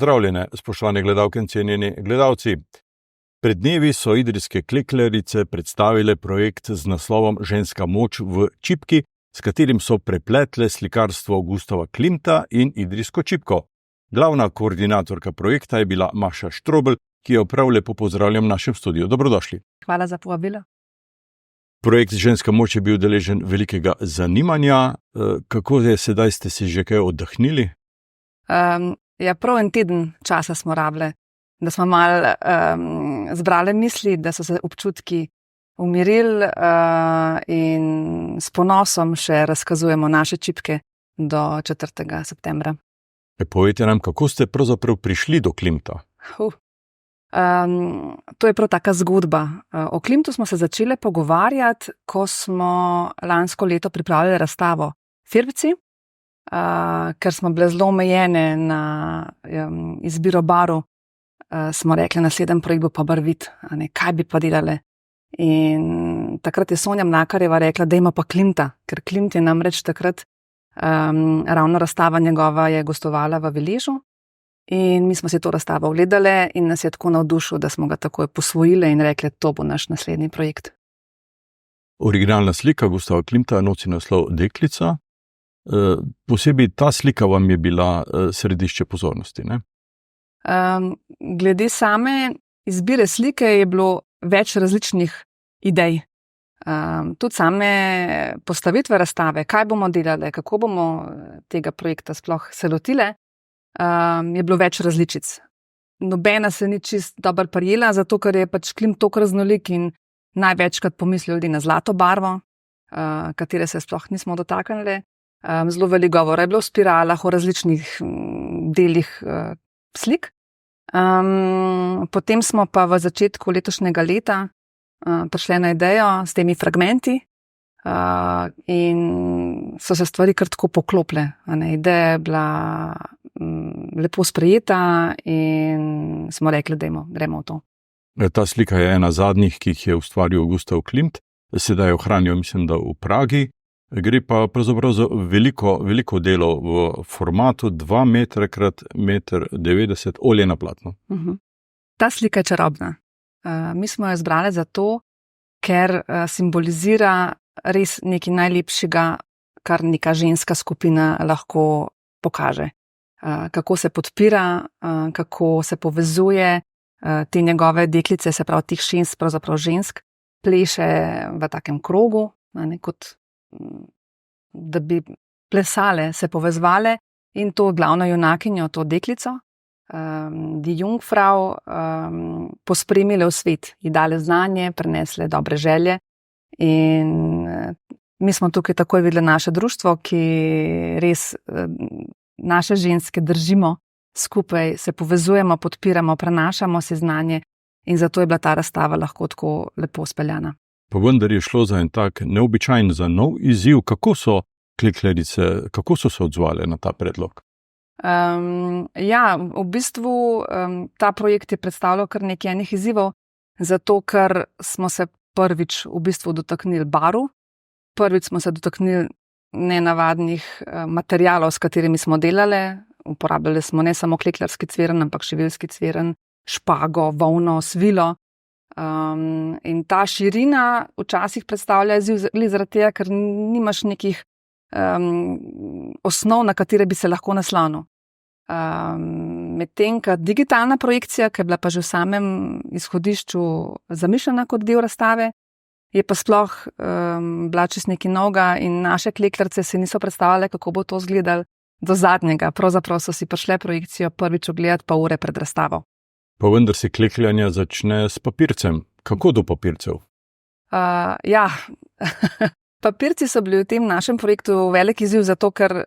Pozdravljene, spoštovane gledalke in cenjeni gledalci. Pred dnevi so idrijske klekljarice predstavile projekt z naslovom Ženska moč v čipki, s katerim so prepletle slikarstvo Gustava Klimta in idrijsko čipko. Glavna koordinatorka projekta je bila Maša Štrobelj, ki jo prav lepo pozdravljam v našem studiu. Dobrodošli. Hvala za povabilo. Projekt Ženska moč je bil deležen velikega zanimanja. Kako je sedaj, ste si že kaj oddahnili? Prav en teden časa smo rabili, da smo malo zbrali misli, da so se občutki umirili in s ponosom še razkazujemo naše čipke do 4. septembra. Povejte nam, kako ste pravzaprav prišli do Klimta? To je prav taka zgodba. O Klimtu smo se začeli pogovarjati, ko smo lansko leto pripravljali razstavo Firbci, ker smo bile zelo omejene na izbiro barv, smo rekli, naslednji projekt bo pa barvit, kaj bi pa delali. In takrat je Sonja Mlakarjeva rekla, da ima pa Klimta, ker Klimt je namreč takrat, ravno razstava njegova je gostovala v Veležu in mi smo si to razstavo ogledali in nas je tako navdušil, da smo ga takoj posvojili in rekli, to bo naš naslednji projekt. Originalna slika Gustava Klimta nosi naslov Deklica. Posebej ta slika vam je bila središče pozornosti, ne? Glede same izbire slike je bilo več različnih idej. Tudi same postavitve razstave, kaj bomo delali, kako bomo tega projekta sploh se lotile, je bilo več različic. Nobena se ni čist dobro prijela, zato ker je pač Klimt toliko raznolik in največkrat pomislijo ljudi na zlato barvo, katere se sploh nismo dotaknili. Zelo veliko govora je bilo o spiralah, o različnih delih slik. Potem smo pa v začetku letošnjega leta prišli na idejo s temi fragmenti in so se stvari kar tako poklopile. Ideja je bila lepo sprejeta in smo rekli, gremo v to. Ta slika je ena zadnjih, ki jih je ustvaril Gustav Klimt. Sedaj jo hranijo, mislim, da v Pragi. Gre pa pravzaprav za veliko delo v formatu 2 metra krat 1,90 m olje na platnu. Ta slika je čarobna. Mi smo jo izbrali zato, ker simbolizira res nekaj najlepšega, kar neka ženska skupina lahko pokaže. Kako se podpira, kako se povezuje, te njegove deklice, se pravi tih 6 pravzaprav žensk, pleše v takem krogu, kot da bi plesale, se povezvale in to glavno junakinjo, to deklico, die Jungfrau, pospremile v svet, ji dale znanje, prenesle dobre želje in mi smo tukaj takoj videli naše društvo, ki res naše ženske držimo skupaj, se povezujemo, podpiramo, prenašamo si znanje in zato je bila ta razstava lahko tako lepo speljana. Pa vendar je šlo za en tak neobičajen, za nov izziv. Kako so klekljarice, kako so se odzvale na ta predlog? V bistvu ta projekt je predstavljal kar nekaj enih izzivov, zato ker smo se prvič v bistvu dotaknili barv, prvič smo se dotaknili nenavadnih materialov, s katerimi smo delali. Uporabljali smo ne samo klekljarski cviren, ampak šiviljski cviren, špago, volno, svilo. In ta širina včasih predstavlja izziv zaradi tega, ker nimaš nekih osnov, na katere bi se lahko naslonil. Medtem ko digitalna projekcija, ki je bila pa že v samem izhodišču zamišljena kot del razstave, je pa sploh bila čisto nekaj novega in naše klekljarice se niso predstavljale, kako bo to izgledalo do zadnjega. Pravzaprav so si prišle projekcijo prvič ogledati pa ure pred razstavo. Pa vendar se klekljanje začne s papircem. Kako do papircev? Papirci so bili v tem našem projektu velik izziv, zato ker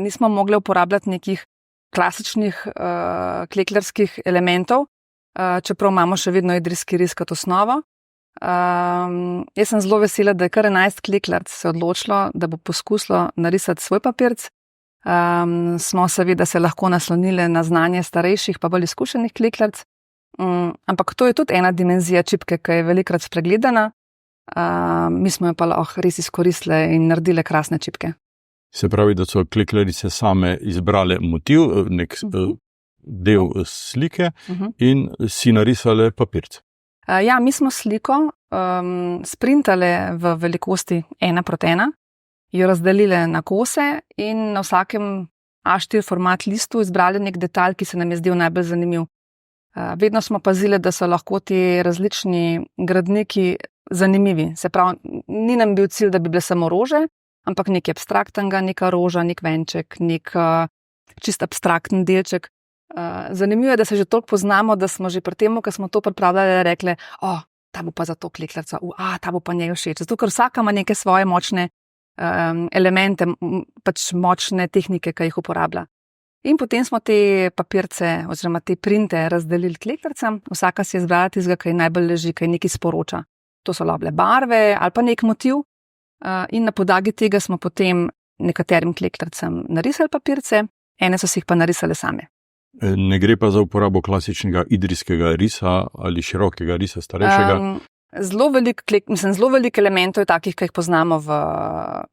nismo mogli uporabljati nekih klasičnih klekljarskih elementov, čeprav imamo še vedno idrijski ris kot osnovo. Jaz sem zelo vesela, da je kar 11 klekljaric se odločilo, da bo poskusilo narisati svoj papirc. Smo seveda se lahko naslonili na znanje starejših pa bolj izkušenih klekljaric, ampak to je tudi ena dimenzija čipke, ki je velikokrat spregledana. Mi smo jo pa lahko res izkoristile in naredile krasne čipke. Se pravi, da so klekljarice same izbrale motiv, nek del slike in si narisale papirce. Ja, mi smo sliko sprintale v velikosti 1:1, jo razdelile na kose in na vsakem A4 format listu izbrali nek detalj, ki se nam je zdel najbolj zanimiv. Vedno smo pazili, da so lahko ti različni gradniki zanimivi. Se pravi, ni nam bil cilj, da bi bile samo rože, ampak nekaj abstraktnega, neka roža, nek venček, nek čist abstrakten delček. Zanimivo je, da se že toliko poznamo, da smo že pri tem, ko smo to pripravljali, rekli, ta bo pa za to klekljarica, ta bo pa njej všeč. Zato, ker vsaka ima neke svoje močne elemente, pač močne tehnike, ki jih uporablja. In potem smo te papirce oziroma te printe razdelili klekljaricam, vsaka si je izbrala tistega, ki najbolj leži, ki nekaj sporoča. To so lahko bile barve ali pa nek motiv. In na podlagi tega smo potem nekaterim klekljaricam narisali papirce, ene so si jih pa narisale same. Ne gre pa za uporabo klasičnega idrijskega risa ali širokega risa starejšega? Zelo veliko elementov je takih, ki jih poznamo v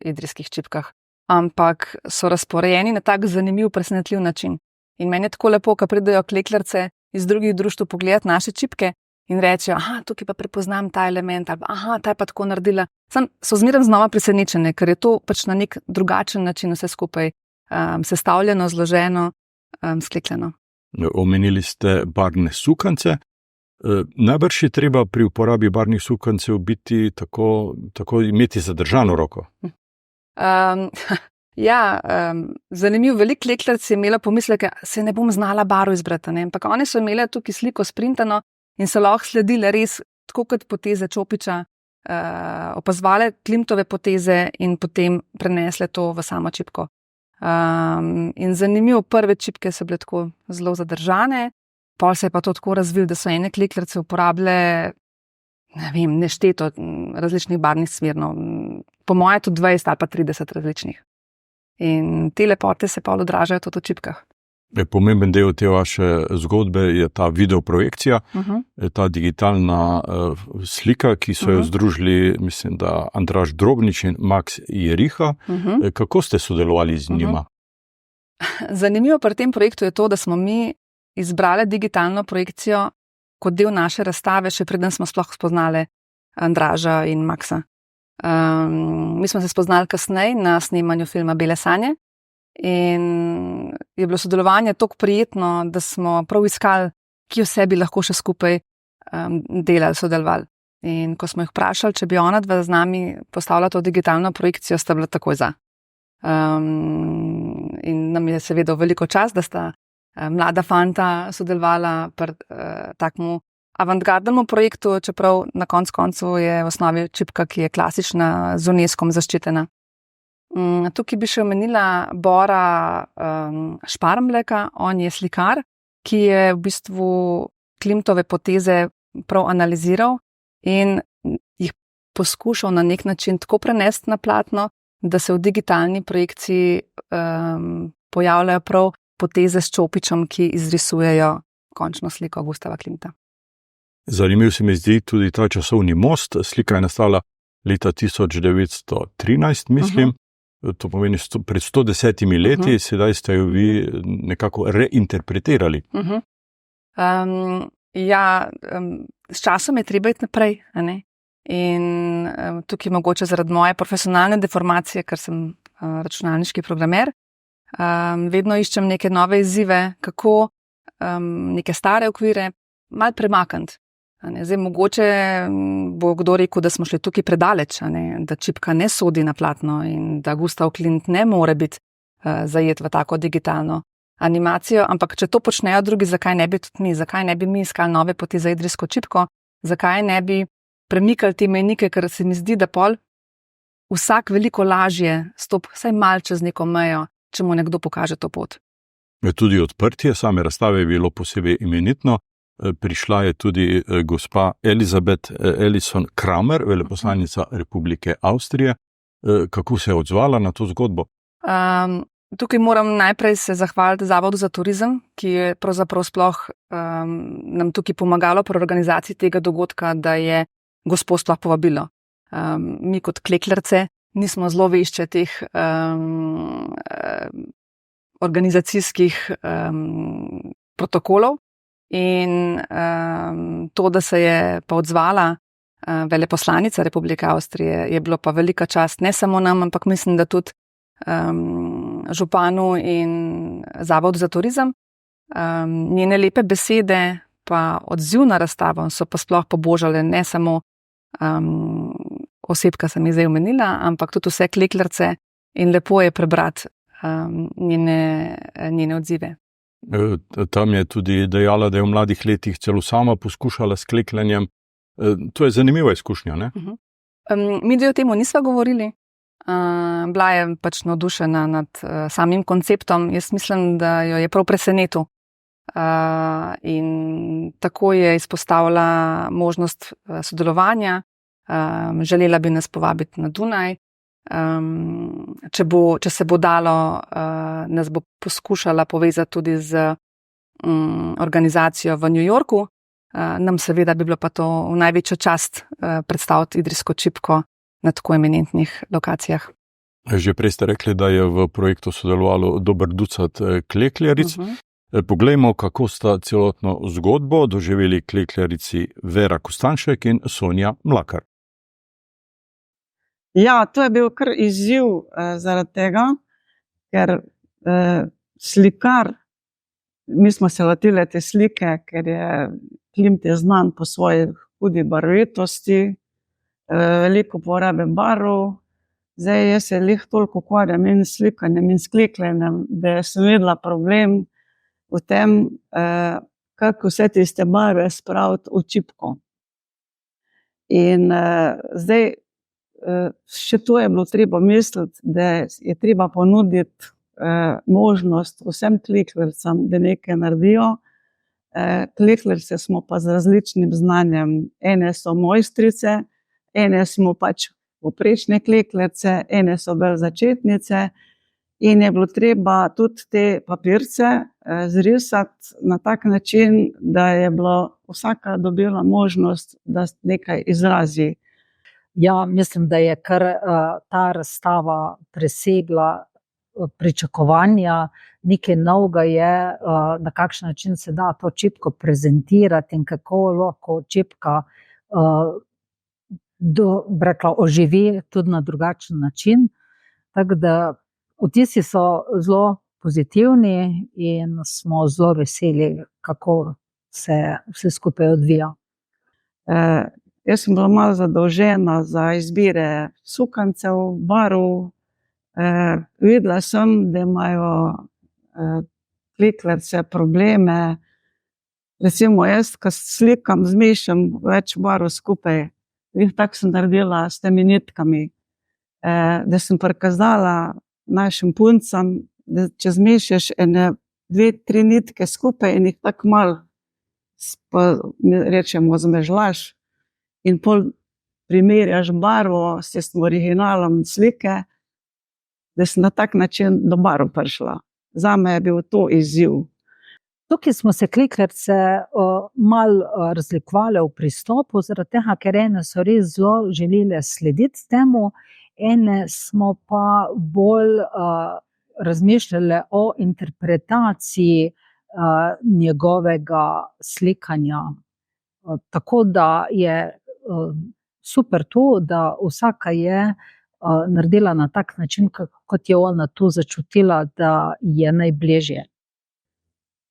idrijskih čipkah, ampak so razporejeni na tak zanimiv, presenetljiv način. In meni je tako lepo, ko pridejo klekljarice iz drugih društev pogledati naše čipke in rečejo, tukaj pa prepoznam ta element, ali ta je pa tako naredila. So zmeraj znova presenečene, ker je to pač na nek drugačen način vse skupaj sestavljeno, zloženo, sklekljeno. Omenili ste barvne sukance. Najbrž je treba pri uporabi barvnih sukancev biti tako imeti zadržano roko. Zanimiv, veliko klekljaric je imela pomisleke, se ne bom znala barv izbrati, ampak one so imele tukaj sliko sprintano in so lahko sledile res tako kot poteze Čopiča, opazovale Klimtove poteze in potem prenesle to v samo čipko. In zanimivo, prve čipke so bile tako zelo zadržane, pol se je pa to tako razvil, da so ene klekljarice uporabile, nešteto različnih barvnih smerov, po moje tudi 20 ali pa 30 različnih. In te lepote se pol odražajo tudi v čipkah. Pomemben del te vaše zgodbe je ta videoprojekcija, ta digitalna slika, ki so jo združili, mislim, da Andraž Drobnič in Max Jeriha. Kako ste sodelovali z njima? Zanimivo pri tem projektu je to, da smo mi izbrali digitalno projekcijo kot del naše razstave, še preden smo sploh spoznali Andraža in Maxa. Mi smo se spoznali kasneje na snemanju filma Bele sanje in je bilo sodelovanje tako prijetno, da smo prav iskali, ki vse bi lahko še skupaj delali, sodelovali. In ko smo jih vprašali, če bi ona dva z nami postavila to digitalno projekcijo, sta bila takoj za. In nam je seveda veliko čas, da sta mlada fanta sodelovala pri takmu avantgardnemu projektu, čeprav na koncu je v osnovi čipka, ki je klasična, z UNESCO zaščitena. Tukaj bi še omenila Bora Šparmleka, on je slikar, ki je v bistvu Klimtove poteze prav analiziral in jih poskušal na nek način tako prenesti na platno, da se v digitalni projekciji pojavljajo prav poteze s Čopičem, ki izrisujejo končno sliko Gustava Klimta. Zanimiv se mi zdi tudi ta časovni most. Slika je nastala leta 1913, mislim. To pomeni pred 110 leti, sedaj ste jo vi nekako reinterpretirali. S časom je treba iti naprej. In tukaj mogoče zaradi moje profesionalne deformacije, ker sem računalniški programer, vedno iščem neke nove izzive, kako neke stare okvire malo premakniti. Zdaj, mogoče bo kdo rekel, da smo šli tukaj predaleč, da čipka ne sodi na platno in da Gustav Klimt ne more biti zajet v tako digitalno animacijo, ampak če to počnejo drugi, zakaj ne bi tudi mi? Zakaj ne bi mi iskali nove poti za idrijsko čipko? Zakaj ne bi premikali te mejnike, ker se mi zdi, da pol vsak veliko lažje stopi vsaj malo čez neko mejo, če mu nekdo pokaže to pot. Tudi odprtje same razstave je bilo posebej imenitno. Prišla je tudi gospa Elizabeth Ellison Kramer, veleposlanica Republike Avstrije. Kako se je odzvala na to zgodbo? Tukaj moram najprej se zahvaliti Zavodu za turizem, ki je pravzaprav sploh nam tukaj pomagalo pri organizaciji tega dogodka, da je gospo sploh povabilo. Mi kot klekljarice nismo zelo vešče teh organizacijskih protokolov. In to, da se je pa odzvala veleposlanica Republike Avstrije, je bilo pa velika čast ne samo nam, ampak mislim, da tudi županu in Zavodu za turizem. Njene lepe besede pa odziv na razstavo so pa sploh pobožale ne samo oseb, ki sem jih zdaj omenila, ampak tudi vse klekljarice, in lepo je prebrati njene odzive. Tam je tudi dejala, da je v mladih letih celo sama poskušala s klekljanjem. To je zanimiva izkušnja, ne? Mi dve o temu nisva govorili. Bila je pač navdušena nad samim konceptom. Jaz mislim, da jo je prav presenetil. In tako je izpostavila možnost sodelovanja. Želela bi nas povabiti na Dunaj. Če se bo dalo, nas bo poskušala povezati tudi z organizacijo v New Yorku. Nam seveda bi bilo pa to v največjo čast predstaviti idrijsko čipko na tako eminentnih lokacijah. Že prej ste rekli, da je v projektu sodelovalo dober ducat klekljaric. Poglejmo, kako sta celotno zgodbo doživeli klekljarici Vera Kostanšek in Sonja Mlakar. Ja, to je bil kar izziv zaradi tega, ker slikar, mi smo se lotili te slike, ker je Klimt je znan po svoji hudi barvitosti, veliko porabe barv. Zdaj jaz se lih toliko ukvarjam in slikanjem in s klekljanjem, da sem videla problem v tem, kako vse tiste barve spraviti v čipko. In zdaj še to je bilo treba misliti, da je treba ponuditi možnost vsem klekljarcem, da nekaj naredijo. Klekljarice smo pa z različnim znanjem. Ene so mojstrice, ene smo pač povprečne klekljarice, ene so bolj začetnice. In je bilo treba tudi te papirce zrisati na tak način, da je bilo vsaka dobila možnost, da nekaj izrazi. Ja, mislim, da je kar ta razstava presegla pričakovanja, nekaj novega je, na kakšen način se da to čipko prezentirati in kako lahko čipka oživi tudi na drugačen način. Tako da vtisi so zelo pozitivni in smo zelo veseli, kako se vse skupaj odvija. Jaz sem bila malo zadolžena za izbire sukancev, barv. Videla sem, da imajo klekljarice probleme. Recimo jaz, ko slikam, zmešam več barv skupaj. Tako sem naredila s temi nitkami. Da sem prikazala našim puncam, da če zmešaš ene 2-3 nitke skupaj in jih tako malo, rečemo, zmežlaš in pol primerjaš barvo s tistim originalom slike, da sem na tak način do barv prišla. Zame je bil to izziv. Tukaj smo se klekljarice malo razlikovale v pristopu, zaradi tega, ker ene so res zelo želele slediti temu, ene smo pa bolj razmišljale o interpretaciji njegovega slikanja. Tako da je super to, da vsaka je naredila na tak način, kot je ona to začutila, da je najbližje.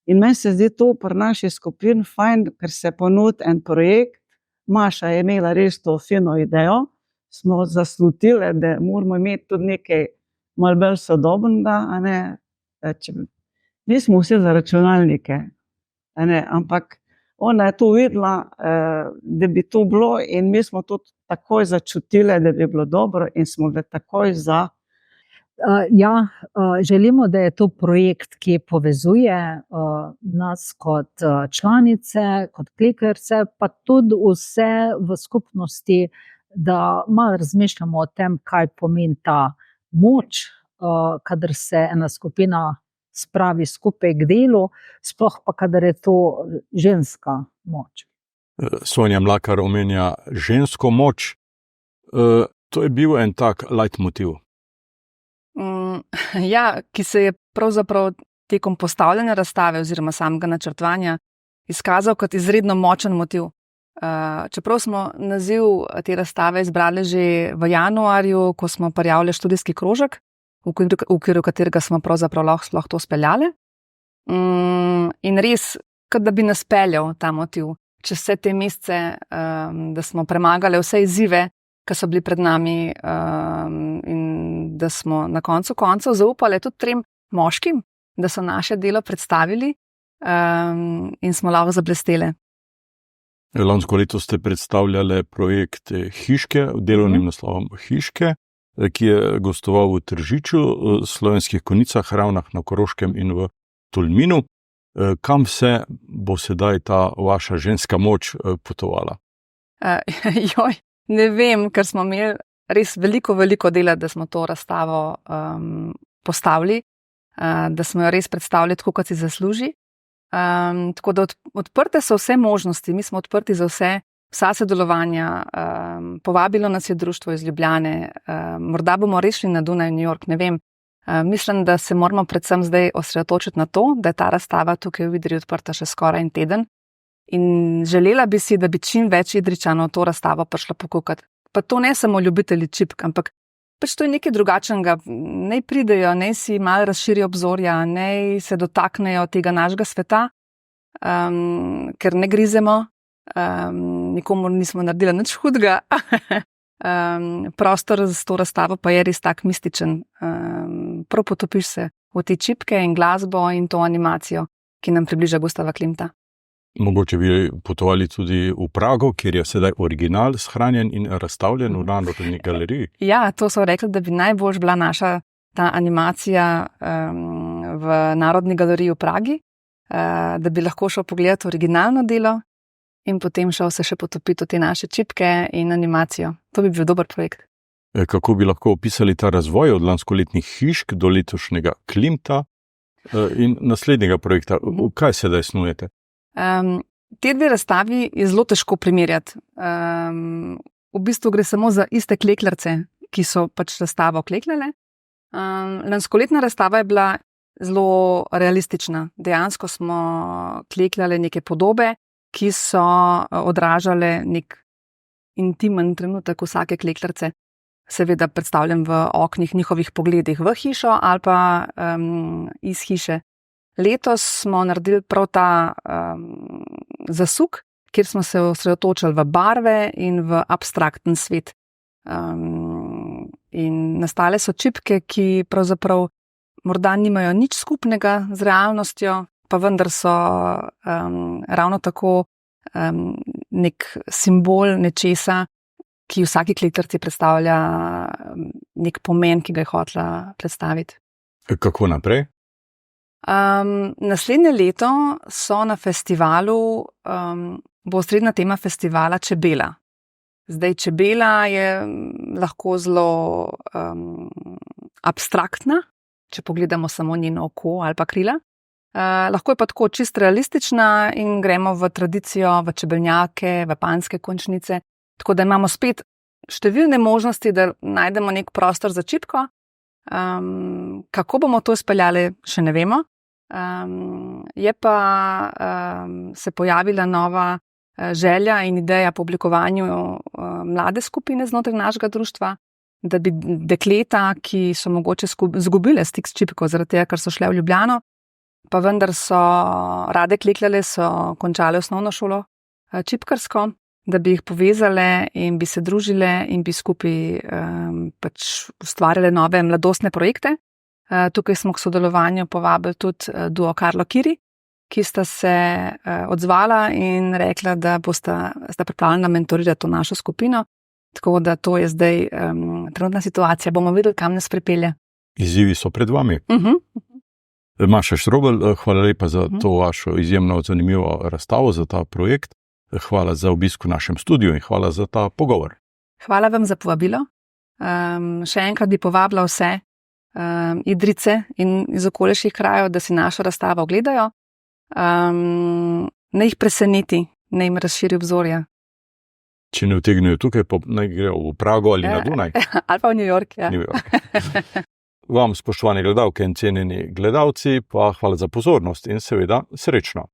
In meni se zdi to pri naši skupini fajn, ker se ponudi en projekt. Maša je imela res to fino idejo, smo zaslutile, da moramo imeti tudi nekaj malo bolj sodobnega, a ne, nismo vsi za računalnike, a ne, ampak ona je to videla, da bi to bilo in mi smo tudi takoj začutile, da bi bilo dobro in smo bile takoj za. Ja, želimo, da je to projekt, ki povezuje nas kot članice, kot klekljarice, pa tudi vse v skupnosti, da malo razmišljamo o tem, kaj pomeni ta moč, kadar se ena skupina spravi skupaj k delu, sploh pa kadar je to ženska moč. Sonja Mlakar omenja žensko moč. To je bil en tak leitmotiv. Ja, ki se je pravzaprav tekom postavljanja razstave oziroma samega načrtovanja izkazal kot izredno močen motiv. Čeprav smo naziv te razstave izbrali že v januarju, ko smo prijavili študijski krožek, v okviru katerega smo pravzaprav lahko to speljali. In res, kot da bi nas peljal ta motiv čez vse te mesece, da smo premagali vse izzive, ki so bili pred nami, in da smo na koncu koncev zaupali tudi 3 moškim, da so naše delo predstavili, in smo lahko zablesteli. Lansko leto ste predstavljali projekt Hiške, delovnim naslovom Hiške, ki je gostoval v Tržiču, Slovenskih Konjicah, Ravnah na Koroškem in v Tolminu. Kam vse bo sedaj ta vaša ženska moč potovala? Ne vem, ker smo imeli res veliko dela, da smo to razstavo postavili, da smo jo res predstavili tako, kot si zasluži. Tako da odprte so vse možnosti, mi smo odprti za vsa sodelovanja. Povabilo nas je društvo iz Ljubljane, morda bomo res šli na Dunaj, New York, ne vem. Mislim, da se moramo predvsem zdaj osredotočiti na to, da je ta razstava tukaj v Idriji odprta še skoraj en teden. In želela bi si, da bi čim več Idrijčanov to razstavo prišlo pokukati. Pa to ne samo ljubitelji čipk, ampak pač to je nekaj drugačnega. Naj pridejo, naj si malo razširijo obzorja, naj se dotaknejo tega našega sveta, ker ne grizemo, nikomur nismo naredili nič hudega. Prostor za to razstavo pa je res tak mističen. Prav potopiš se v te čipke in glasbo in to animacijo, ki nam približa Gustava Klimta. Mogoče bi potovali tudi v Prago, kjer je sedaj original shranjen in razstavljen v Narodni galeriji. Ja, to so rekli, da bi najbolj bila naša ta animacija v Narodni galeriji v Pragi, da bi lahko šel pogledati originalno delo in potem šel se še potopiti v te naše čipke in animacijo. To bi bil dober projekt. Kako bi lahko opisali ta razvoj od lanskoletnih Hišk do letošnjega Klimta in naslednjega projekta? Kaj sedaj snujete? Te 2 razstavi je zelo težko primerjati. V bistvu gre samo za iste klekljarice, ki so pač razstavo klekljale. Lanskoletna razstava je bila zelo realistična. Dejansko smo klekljale neke podobe, ki so odražale nek intimen trenutek vsake klekljarice. Seveda predstavljam v oknih njihovih pogledih v hišo ali pa iz hiše. Letos smo naredili prav ta zasuk, kjer smo se osredotočili v barve in v abstrakten svet. In nastale so čipke, ki pravzaprav morda nimajo nič skupnega z realnostjo, pa vendar so ravno tako nek simbol nečesa, ki vsaki klekljarici predstavlja nek pomen, ki ga je hotela predstaviti. Kako naprej? Naslednje leto so na festivalu, bo osrednja tema festivala čebela. Zdaj, čebela je lahko zelo abstraktna, če pogledamo samo njeno oko ali pa krila. Lahko je pa tako čist realistična in gremo v tradicijo, v čebelnjake, v panjske končnice. Tako da imamo spet številne možnosti, da najdemo nek prostor za čipko. Kako bomo to izpeljali, še ne vemo. Je pa se pojavila nova želja in ideja po oblikovanju mlade skupine znotraj našega društva, da bi dekleta, ki so mogoče zgubile stik s čipko, zaradi tega, ker so šle v Ljubljano, pa vendar so rade klekljale, so končale osnovno šolo čipkarsko, da bi jih povezale in bi se družile in bi skupaj pač ustvarjale nove mladostne projekte. Tukaj smo k sodelovanju povabili tudi duo Karlo Kiri, ki sta se odzvala in rekla, da sta pripravljena mentorirati to našo skupino. Tako da to je zdaj trenutna situacija. Bomo videli, kam nas pripelje. Izzivi so pred vami. Maša Štrobelj, hvala lepa za to vašo izjemno zanimivo razstavo, za ta projekt. Hvala za obisk v našem studiu in hvala za ta pogovor. Hvala vam za povabilo. Še enkrat bi povabila vse Idrijce in iz okoliških krajev, da si našo razstavo ogledajo. Ne jih preseneti, ne jim razširi obzorja. Če ne utegnejo tukaj, pa naj grejo v Prago ali na Dunaj. Ali pa v New York, ja. New York. Vam, spoštovani gledalke in cenjeni gledalci, pa hvala za pozornost in seveda srečno.